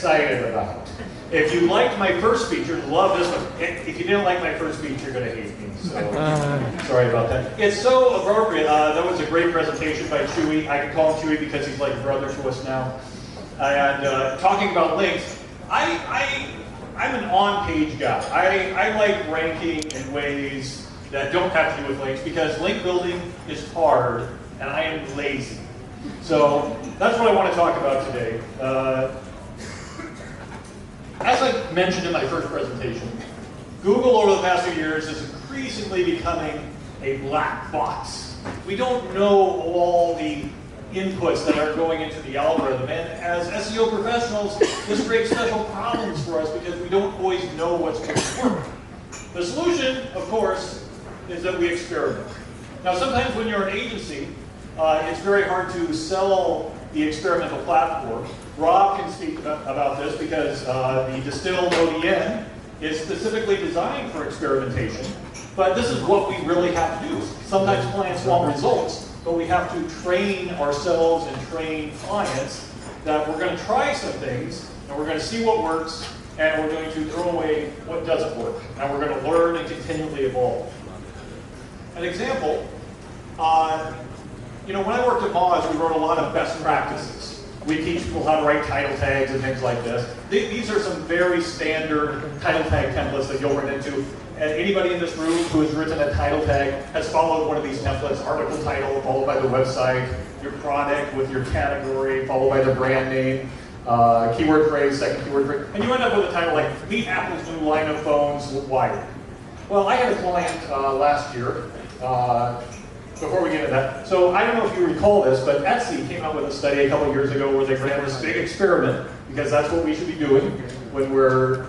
excited about. If you liked my first feature, love this one. If you didn't like my first feature, you're going to hate me. So sorry about that. It's so appropriate. That was a great presentation by Chewy. I can call him Chewy because he's like a brother to us now. And talking about links, I'm an on-page guy. I like ranking in ways that don't have to do with links because link building is hard and I am lazy. So that's what I want to talk about today. As I mentioned in my first presentation, Google over the past few years is increasingly becoming a black box. We don't know all the inputs that are going into the algorithm, and as SEO professionals, this creates special problems for us because we don't always know what's going to work. The solution, of course, is that we experiment. Now, sometimes when you're an agency, it's very hard to sell the experimental platform. Rob can speak about this because the distilled ODN is specifically designed for experimentation, but this is what we really have to do. Sometimes clients want results, but we have to train ourselves and train clients that we're going to try some things, and we're going to see what works, and we're going to throw away what doesn't work, and we're going to learn and continually evolve. An example, when I worked at Moz, we wrote a lot of best practices. We teach people how to write title tags and things like this. These are some very standard title tag templates that you'll run into. And anybody in this room who has written a title tag has followed one of these templates: article title, followed by the website, your product with your category, followed by the brand name, keyword phrase, second keyword phrase, and you end up with a title like, meet Apple's new line of phones wired. Well, I had a client last year, before we get into that. So I don't know if you recall this, but Etsy came out with a study a couple of years ago where they ran this big experiment, because that's what we should be doing when we're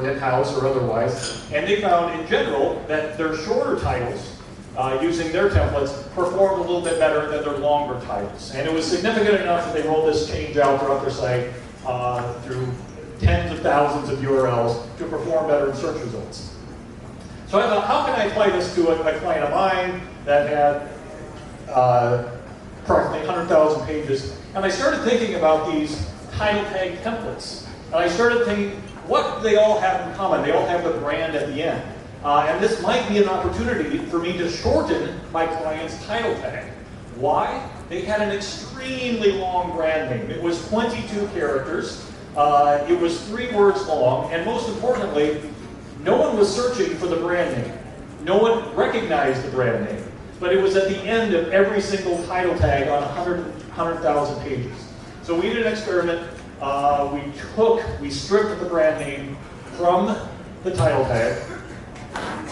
in-house or otherwise. And they found in general that their shorter titles, using their templates, performed a little bit better than their longer titles. And it was significant enough that they rolled this change out throughout their site through tens of thousands of URLs to perform better in search results. So I thought, how can I apply this to a client of mine that had approximately 100,000 pages? And I started thinking about these title tag templates. And I started thinking, what do they all have in common? They all have the brand at the end. And this might be an opportunity for me to shorten my client's title tag. Why? They had an extremely long brand name. It was 22 characters. It was 3 words long. And most importantly, no one was searching for the brand name. No one recognized the brand name. But it was at the end of every single title tag on 100,000 pages. So we did an experiment. We stripped the brand name from the title tag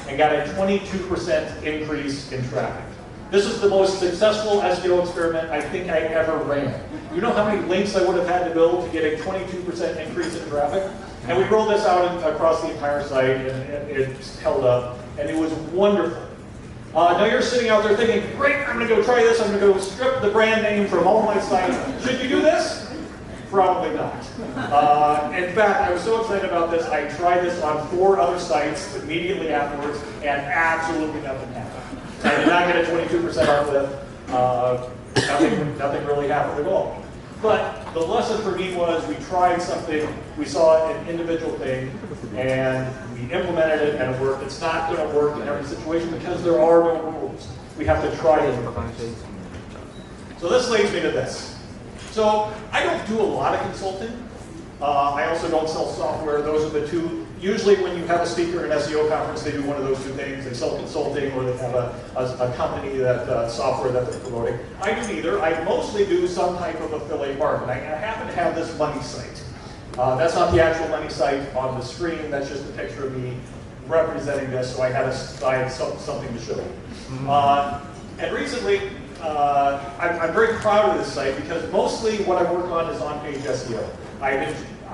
and got a 22% increase in traffic. This is the most successful SEO experiment I think I ever ran. You know how many links I would have had to build to get a 22% increase in traffic? And we rolled this out across the entire site, and it held up, and it was wonderful. Now you're sitting out there thinking, great, I'm going to go try this. I'm going to go strip the brand name from all my sites. Should you do this? Probably not. In fact, I was so excited about this, I tried this on 4 other sites immediately afterwards, and absolutely nothing happened. I did not get a 22% uplift. Nothing really happened at all. But the lesson for me was we tried something, we saw an individual thing, and we implemented it and it worked. It's not going to work in every situation because there are no rules. We have to try it. So this leads me to this. So I don't do a lot of consulting. I also don't sell software. Those are the two. Usually when you have a speaker at an SEO conference, they do one of those 2 things. They sell consulting or they have a company that software that they're promoting. I do neither. I mostly do some type of affiliate marketing. I happen to have this money site. That's not the actual money site on the screen. That's just a picture of me representing this, so I had something to show you. And recently, I'm very proud of this site because mostly what I work on is on-page SEO.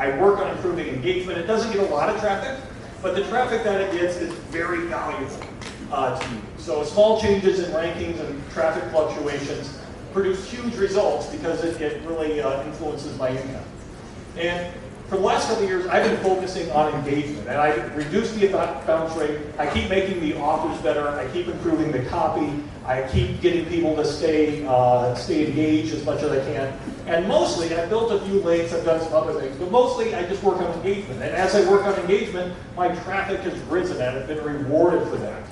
I work on improving engagement. It doesn't get a lot of traffic, but the traffic that it gets is very valuable to me. So small changes in rankings and traffic fluctuations produce huge results because it really influences my income. And for the last couple of years, I've been focusing on engagement, and I reduced the bounce rate. I keep making the authors better. I keep improving the copy. I keep getting people to stay engaged as much as I can. And mostly, I've built a few links. I've done some other things, but mostly I just work on engagement. And as I work on engagement, my traffic has risen, and I've been rewarded for that.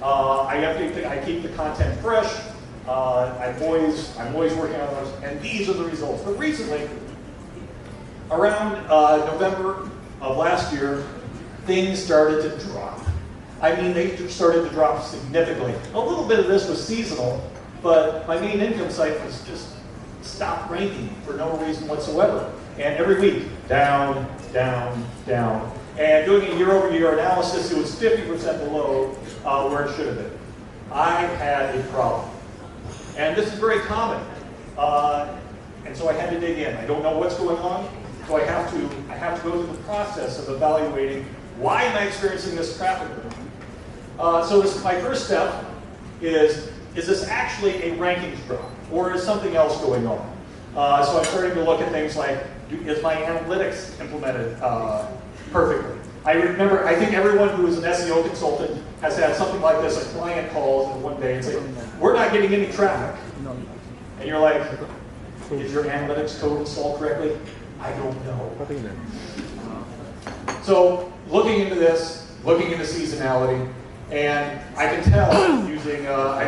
I keep the content fresh. I'm always working on those, and these are the results. But recently, around November of last year, things started to drop. I mean, they started to drop significantly. A little bit of this was seasonal, but my main income site was just stopped ranking for no reason whatsoever. And every week, down, down, down. And doing a year-over-year analysis, it was 50% below where it should have been. I had a problem. And this is very common. And so I had to dig in. I don't know what's going on. So I have to go through the process of evaluating why am I experiencing this traffic drop. So my first step is this actually a rankings drop, or is something else going on? So I'm starting to look at things like, is my analytics implemented perfectly? I think everyone who is an SEO consultant has had something like this. A client calls one day and says, we're not getting any traffic. And you're like, is your analytics code installed correctly? I don't know. So looking into this, looking into seasonality, and I can tell using, I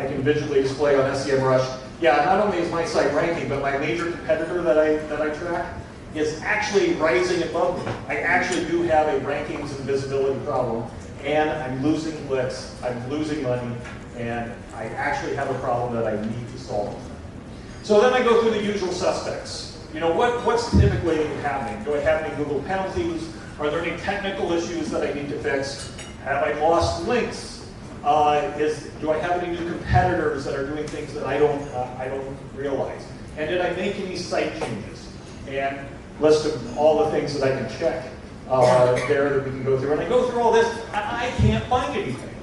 can visually display on SEMrush, yeah, not only is my site ranking, but my major competitor that I track is actually rising above me. I actually do have a rankings and visibility problem, and I'm losing clicks, I'm losing money, and I actually have a problem that I need to solve. So then I go through the usual suspects. You know, what's typically happening? Do I have any Google penalties? Are there any technical issues that I need to fix? Have I lost links? Do I have any new competitors that are doing things that I don't realize? And did I make any site changes? And list of all the things that I can check there that we can go through. And I go through all this, and I can't find anything.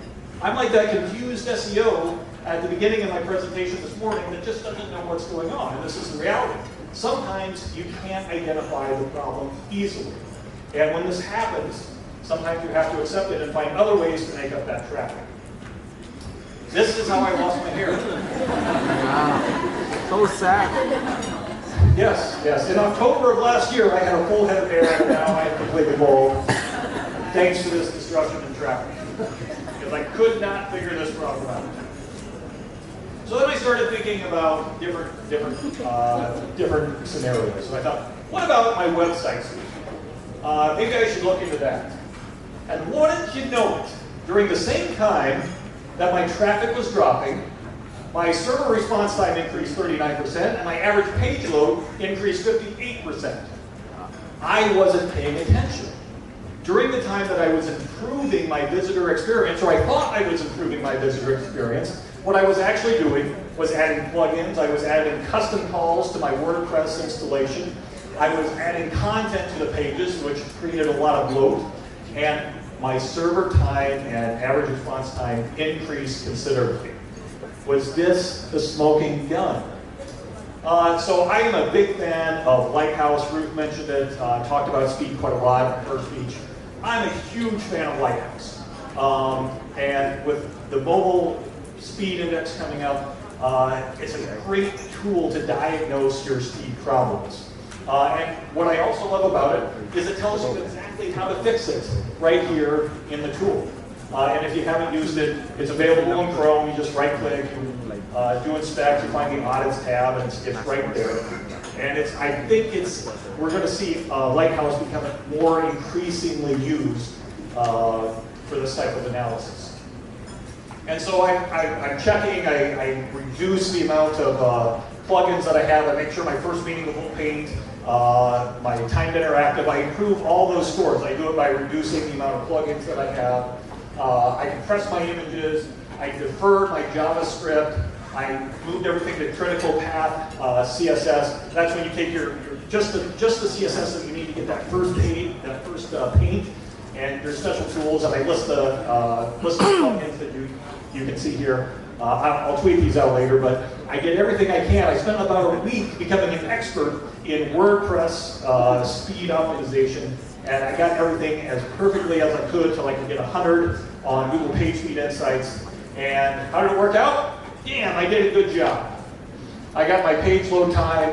I'm like that confused SEO at the beginning of my presentation this morning that just doesn't know what's going on. And this is the reality. Sometimes you can't identify the problem easily. And when this happens, sometimes you have to accept it and find other ways to make up that traffic. This is how I lost my hair. Wow. So sad. Yes. In October of last year, I had a full head of hair, and now I am completely bald, thanks to this disruption in traffic. Because I could not figure this problem out. So then I started thinking about different scenarios. So I thought, what about my website solution? Maybe I should look into that. And wouldn't you know it, during the same time that my traffic was dropping, my server response time increased 39%, and my average page load increased 58%. I wasn't paying attention. During the time that I was improving my visitor experience, or I thought I was improving my visitor experience, what I was actually doing was adding plugins. I was adding custom calls to my WordPress installation. I was adding content to the pages, which created a lot of bloat. And my server time and average response time increased considerably. Was this the smoking gun? So I am a big fan of Lighthouse. Ruth mentioned it, talked about speed quite a lot in her speech. I'm a huge fan of Lighthouse. And with the mobile speed index coming up, it's a great tool to diagnose your speed problems. And what I also love about it is it tells you exactly how to fix it right here in the tool. And if you haven't used it, it's available in Chrome. You just right-click, do inspect, you find the audits tab, and it's right there. And I think we're going to see Lighthouse become more increasingly used for this type of analysis. And so I'm checking, I reduce the amount of plugins that I have. I make sure my first meeting will paint, my timed interactive. I improve all those scores. I do it by reducing the amount of plugins that I have. I compress my images. I deferred my JavaScript. I moved everything to critical path CSS. That's when you take just the CSS that you need to get that first paint, and there's special tools. And I list the plugins that you can see here. I'll tweet these out later, but I did everything I can. I spent about a week becoming an expert in WordPress speed optimization, and I got everything as perfectly as I could till I could get 100 on Google PageSpeed Insights. And how did it work out? Damn, I did a good job. I got my page load time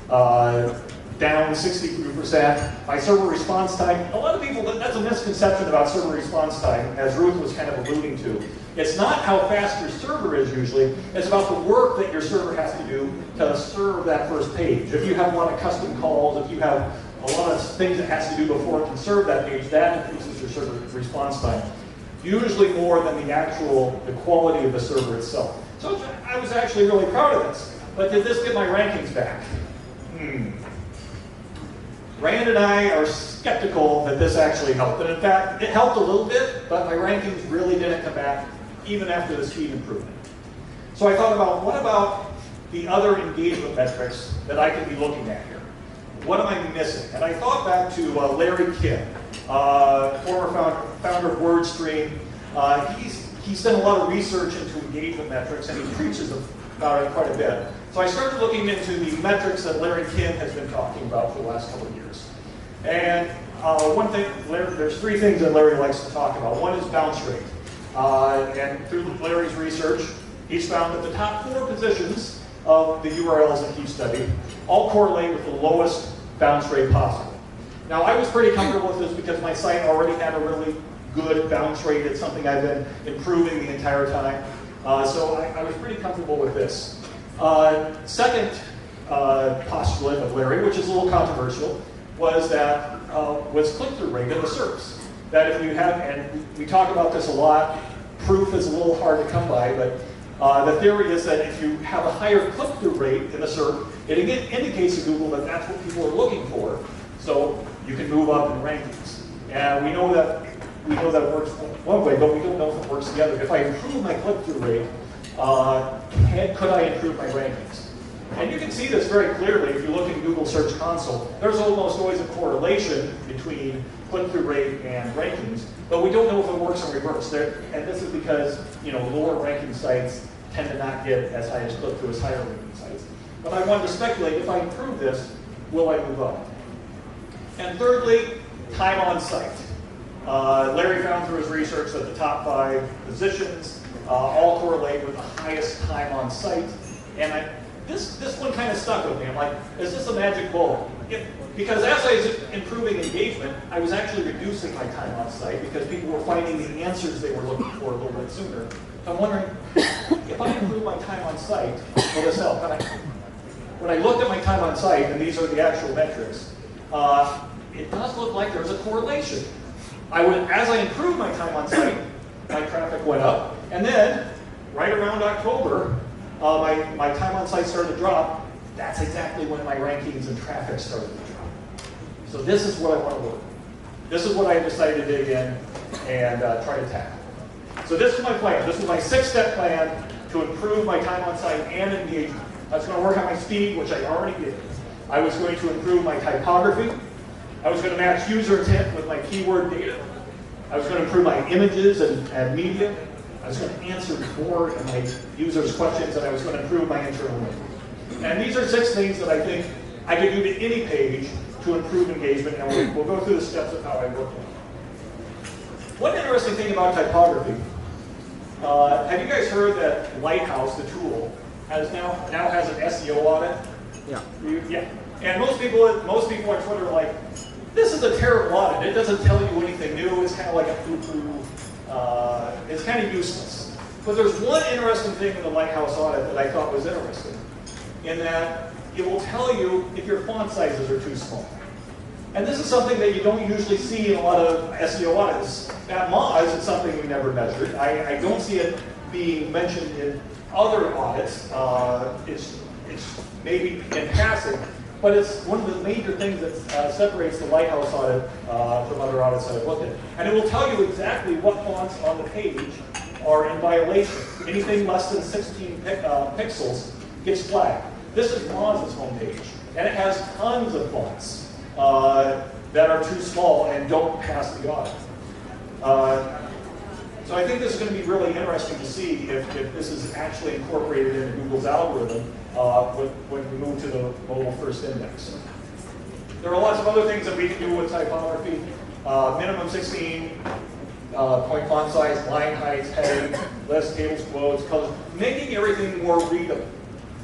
down 63%. My server response time, a lot of people, that's a misconception about server response time, as Ruth was kind of alluding to. It's not how fast your server is usually, it's about the work that your server has to do to serve that first page. If you have a lot of custom calls, if you have a lot of things it has to do before it can serve that page, that increases your server response time. Usually more than the quality of the server itself. So I was actually really proud of this. But did this get my rankings back? Rand and I are skeptical that this actually helped. And in fact, it helped a little bit, but my rankings really didn't come back even after the speed improvement. So I thought about, what about the other engagement metrics that I could be looking at here? What am I missing? And I thought back to Larry Kim, former founder of WordStream. He's done a lot of research into engagement metrics, and he preaches about it quite a bit. So I started looking into the metrics that Larry Kim has been talking about for the last couple of years. And one thing, there's three things that Larry likes to talk about. One is bounce rate. And through Larry's research, he's found that the top 4 positions of the URLs that he studied all correlate with the lowest bounce rate possible. Now, I was pretty comfortable with this because my site already had a really good bounce rate. It's something I've been improving the entire time. So I was pretty comfortable with this. Second postulate of Larry, which is a little controversial, was click-through rate in the SERPs. That if you have, and we talk about this a lot, proof is a little hard to come by, but the theory is that if you have a higher click-through rate in the SERP, it indicates to Google that that's what people are looking for, so you can move up in rankings. And we know that it works one way, but we don't know if it works the other. If I improve my click-through rate, could I improve my rankings? And you can see this very clearly if you look in Google Search Console. There's almost always a correlation between click-through rate and rankings, but we don't know if it works in reverse. And this is because lower ranking sites tend to not get as high as click-through as higher ranking sites. But I wanted to speculate, if I improve this, will I move up? And thirdly, time on site. Larry found through his research that the top 5 positions all correlate with the highest time on site. And this one kind of stuck with me. I'm like, is this a magic bullet? Because as I was improving engagement, I was actually reducing my time on site because people were finding the answers they were looking for a little bit sooner. So I'm wondering, if I improve my time on site, will this help? And when I looked at my time on site, and these are the actual metrics, it does look like there's a correlation. As I improved my time on site, my traffic went up, and then right around October, my time on site started to drop. That's exactly when my rankings and traffic started to drop. So this is what I want to work. This is what I decided to dig in and try to tackle. So this is my plan. This is my 6-step plan to improve my time on site and engagement. I was going to work on my speed, which I already did. I was going to improve my typography. I was going to match user intent with my keyword data. I was going to improve my images and media. I was going to answer more of my users' questions, and I was going to improve my internal link. And these are 6 things that I think I could do to any page to improve engagement, and we'll go through the steps of how I work on it. One interesting thing about typography, have you guys heard that Lighthouse, the tool, now has an SEO audit? Yeah. Yeah. And most people on Twitter are like, this is a terrible audit. It doesn't tell you anything new. It's kind of like a poo-poo. It's kind of useless. But there's one interesting thing in the Lighthouse audit that I thought was interesting, in that it will tell you if your font sizes are too small. And this is something that you don't usually see in a lot of SEO audits. At Moz, it's something we never measured. I don't see it being mentioned in other audits. It's maybe in passing, but it's one of the major things that separates the Lighthouse audit from other audits that I've looked at. And it will tell you exactly what fonts on the page are in violation. Anything less than 16 pixels gets flagged. This is Moz's homepage, and it has tons of fonts that are too small and don't pass the audit. So I think this is going to be really interesting to see if this is actually incorporated into Google's algorithm when we move to the mobile first index. There are lots of other things that we can do with typography. Minimum 16 point font size, line heights, heading, lists, tables, quotes, colors, making everything more readable.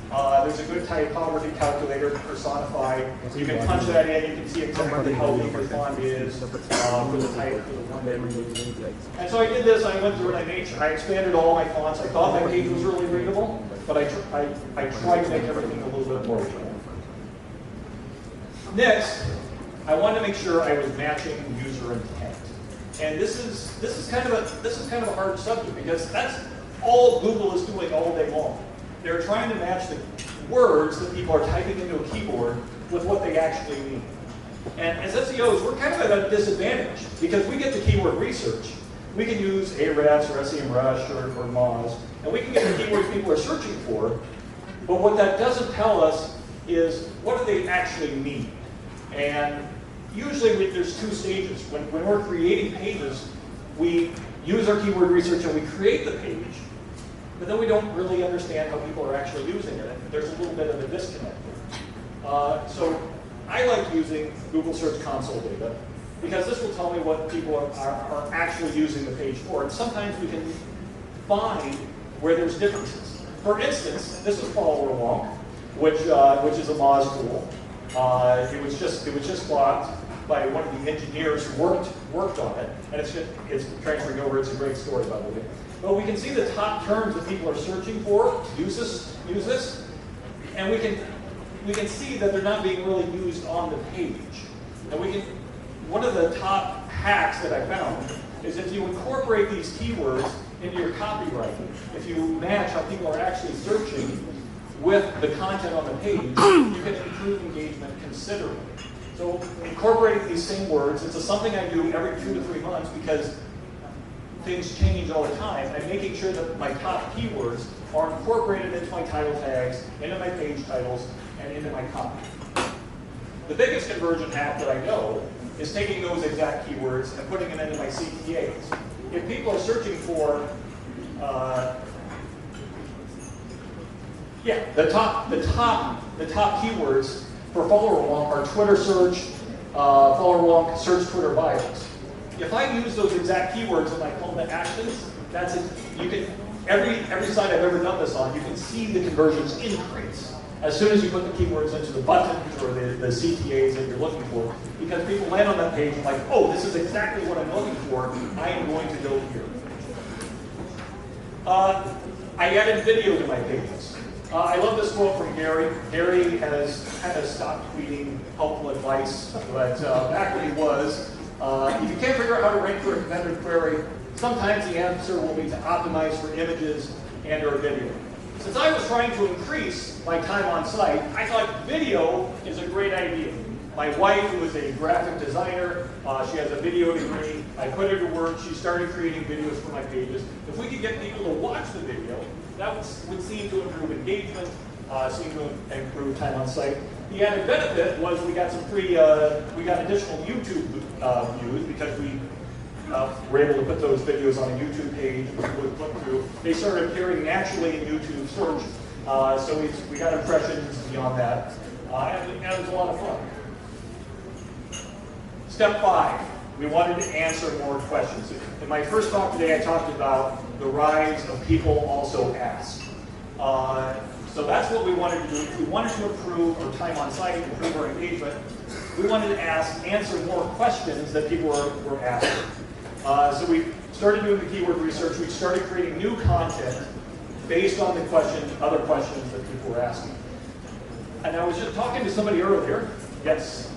There's a good typography calculator personified. You can punch that in, you can see exactly how big your font is for the type for the one that we're using. And so I did this, I went through and I expanded all my fonts. I thought my page was really readable, but I tried to make everything a little bit more readable. Next, I wanted to make sure I was matching user intent. And this is kind of a hard subject because that's all Google is doing all day long. They're trying to match the words that people are typing into a keyboard with what they actually mean. And as SEOs, we're kind of at a disadvantage because we get the keyword research. We can use Ahrefs or SEMrush or Moz, and we can get the keywords people are searching for. But what that doesn't tell us is what do they actually mean. And usually there's two stages. When we're creating pages, we use our keyword research and we create the page. But then we don't really understand how people are actually using it. There's a little bit of a disconnect there. So I like using Google Search Console data because this will tell me what people are actually using the page for. And sometimes we can find where there's differences. For instance, this is Follower Along, which is a Moz tool. It was just bought by one of the engineers who worked on it, and it's transferring over. It's a great story, by the way. But we can see the top terms that people are searching for. Use this, and we can see that they're not being really used on the page. And one of the top hacks that I found is if you incorporate these keywords into your copywriting, if you match how people are actually searching with the content on the page, you can improve engagement considerably. So incorporating these same words, it's something I do every 2 to 3 months because things change all the time. I'm making sure that my top keywords are incorporated into my title tags, into my page titles, and into my copy. The biggest conversion hack that I know is taking those exact keywords and putting them into my CTAs. If people are searching for, the top keywords for Follower Along are Twitter search, Follower Along search Twitter bios. If I use those exact keywords in my call to actions, that's it. You can every site I've ever done this on, you can see the conversions increase as soon as you put the keywords into the buttons or the CTAs that you're looking for, because people land on that page and like, oh, this is exactly what I'm looking for. I am going to go here. I added video to my pages. I love this quote from Gary. Gary has kind of stopped tweeting helpful advice, but back when he was, if you can't figure out how to rank for a competitive query, sometimes the answer will be to optimize for images and or video. Since I was trying to increase my time on site, I thought video is a great idea. My wife, who is a graphic designer, she has a video degree. I put her to work. She started creating videos for my pages. If we could get people to watch the video, that would seem to improve engagement, seem to improve time on site. The added benefit was we got some we got additional YouTube views because we were able to put those videos on a YouTube page. We would click through. They started appearing naturally in YouTube search, so we got impressions beyond that, and it was a lot of fun. Step 5, we wanted to answer more questions. In my first talk today, I talked about the rise of people also ask. So that's what we wanted to do. If we wanted to improve our time on site, improve our engagement, we wanted to answer more questions that people were asking. So we started doing the keyword research. We started creating new content based on the other questions that people were asking. And I was just talking to somebody earlier. Yes.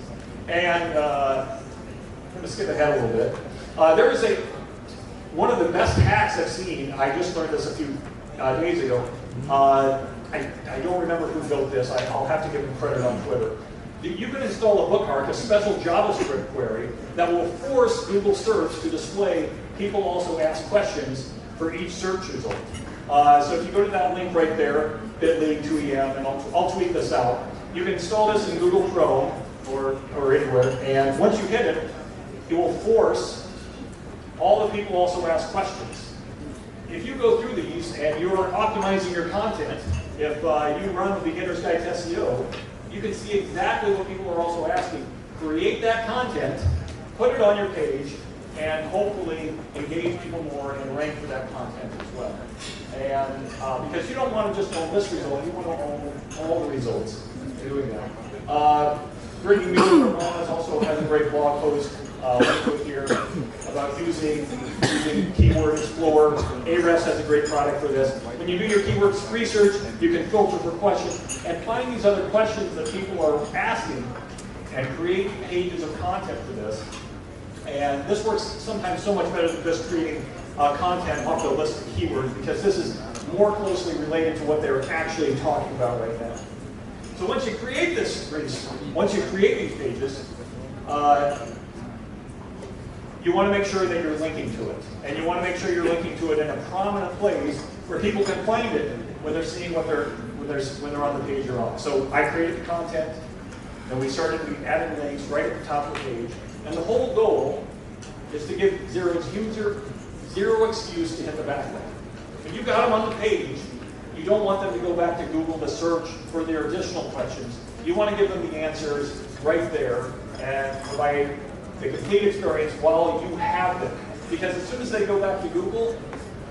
And I'm going to skip ahead a little bit. There is one of the best hacks I've seen. I just learned this a few days ago. I don't remember who built this. I'll have to give them credit on Twitter. You can install a bookmark, a special JavaScript query that will force Google Search to display people also ask questions for each search result. So if you go to that link right there, bit.ly/2em, and I'll tweet this out. You can install this in Google Chrome or anywhere, and once you hit it, it will force all the people also ask questions. if you go through these and you're optimizing your content, if you run a beginner's guide to SEO, you can see exactly what people are also asking. Create that content, put it on your page, and hopefully engage people more and rank for that content as well. And because you don't want to just own this result, you want to own all the results in doing that. Brittany Mueller from Mona's also has a great blog post linked here about using Keyword Explorer. Ahrefs has a great product for this. When you do your keywords research, you can filter for questions and find these other questions that people are asking and create pages of content for this. And this works sometimes so much better than just creating content off the list of keywords, because this is more closely related to what they're actually talking about right now. So once you create these pages, you want to make sure that you're linking to it. And you want to make sure you're linking to it in a prominent place where people can find it when they're seeing when they're on the page you're on. So I created the content, and we added links right at the top of the page. And the whole goal is to give Xero's user zero excuse to hit the backlink. When you got them on the page, you don't want them to go back to Google to search for their additional questions. You want to give them the answers right there and provide the complete experience while you have them. Because as soon as they go back to Google,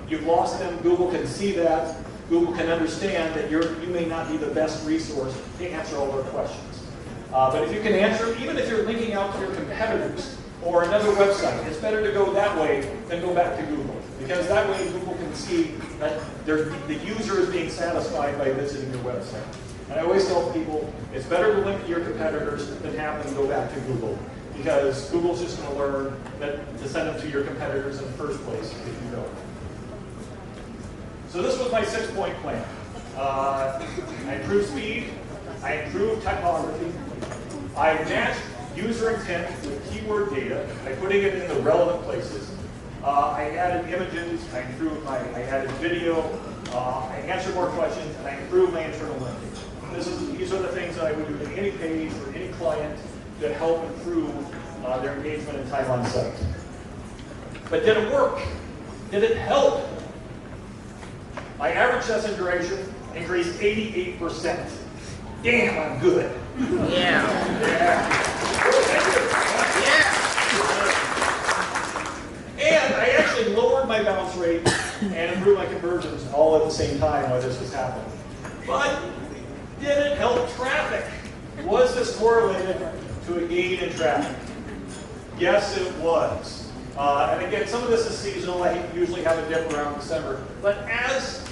you've lost them. Google can see that. Google can understand that you may not be the best resource to answer all their questions. But if you can answer, even if you're linking out to your competitors or another website, it's better to go that way than go back to Google. Because that way Google can see that the user is being satisfied by visiting your website. And I always tell people, it's better to link to your competitors than have them go back to Google. Because Google's just going to learn to send them to your competitors in the first place if you don't. So this was my 6-point plan. I improved speed. I improved typography. I matched user intent with keyword data by putting it in the relevant places. I added images. I added video. I answered more questions, and I improved my internal linking. These are the things that I would do to any page or any client to help improve their engagement and time on site. But did it work? Did it help? My average session duration increased 88%. Damn, I'm good. Yeah. Yeah. Thank you. Yeah. And I actually lowered my bounce rate and improved my conversions all at the same time while this was happening. But did it help traffic? Was this correlated to a gain in traffic? Yes, it was. And again, some of this is seasonal. I usually have a dip around December. But as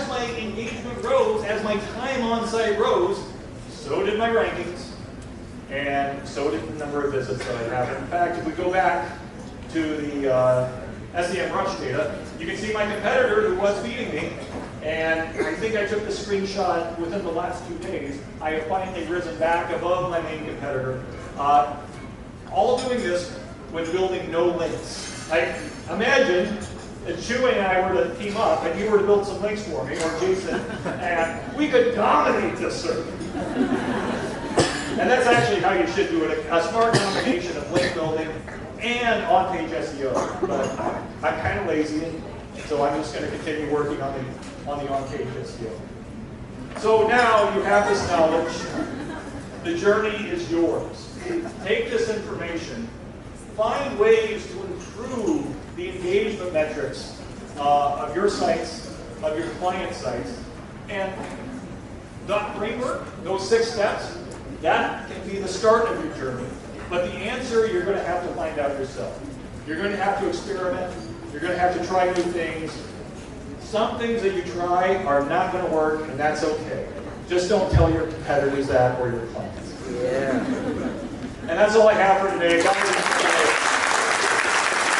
my engagement rose, as my time on site rose, so did my rankings, and so did the number of visits that I have. In fact, if we go back to the SEM Rush data, you can see my competitor who was beating me, and I think I took the screenshot within the last 2 days. I have finally risen back above my main competitor. All doing this with building no links. Imagine if Chewy and I were to team up and you were to build some links for me, or Jason, and we could dominate this server. And that's actually how you should do it, a smart combination of link building and on-page SEO. But I'm kind of lazy, so I'm just going to continue working on the on-page SEO. So now you have this knowledge. The journey is yours. Take this information, find ways to improve the engagement metrics of your sites, of your client sites, and that framework, those 6 steps, that can be the start of your journey. But the answer you're going to have to find out yourself. You're going to have to experiment. You're going to have to try new things. Some things that you try are not going to work, and that's okay. Just don't tell your competitors that or your clients. Yeah. And that's all I have for today.